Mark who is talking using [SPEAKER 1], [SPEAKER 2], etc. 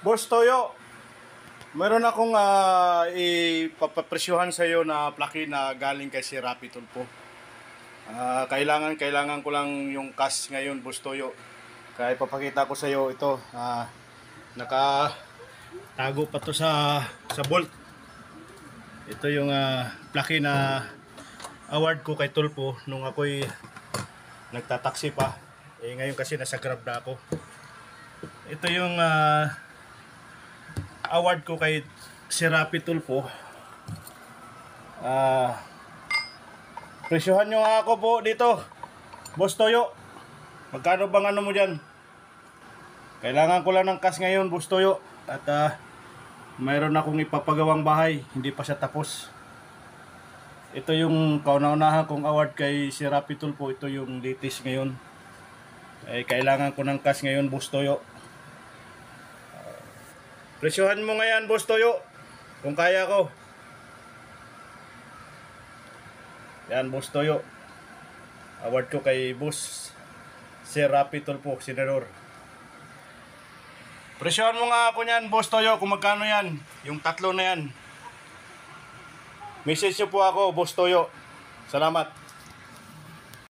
[SPEAKER 1] Boss Toyo, meron akong ipapapresyuhan sa iyo na plaki na galing kay si Rapi Tulfo. Kailangan ko lang yung cash ngayon, Boss Toyo. Kaya ipapakita ko sa iyo ito. Nakatago pa to sa bolt. Ito yung plaki na award ko kay Tulfo nung ako'y nagtataksi pa. Ngayon kasi nasa Grab na ako. Ito yung award ko kay si Rapi Tulfo. Presyuhan nyo nga ako po dito, Boss Toyo. Magkano bang ano mo dyan? Kailangan ko lang ng cash ngayon, Boss Toyo. At mayroon akong ipapagawang bahay, hindi pa siya tapos. Ito yung kauna-unahan kong award kay si Rapi Tulfo. Ito yung latest ngayon. Kailangan ko ng cash ngayon, Boss Toyo. Presyuhan mo ngayon, Boss Toyo, kung kaya ko. Yan, Boss Toyo. Award ko kay Boss si Rapi Tulfo, Senador. Presyuhan mo nga ako niyan, Boss Toyo, kung magkano yan. Yung tatlo na yan. Message nyo po ako, Boss Toyo. Salamat.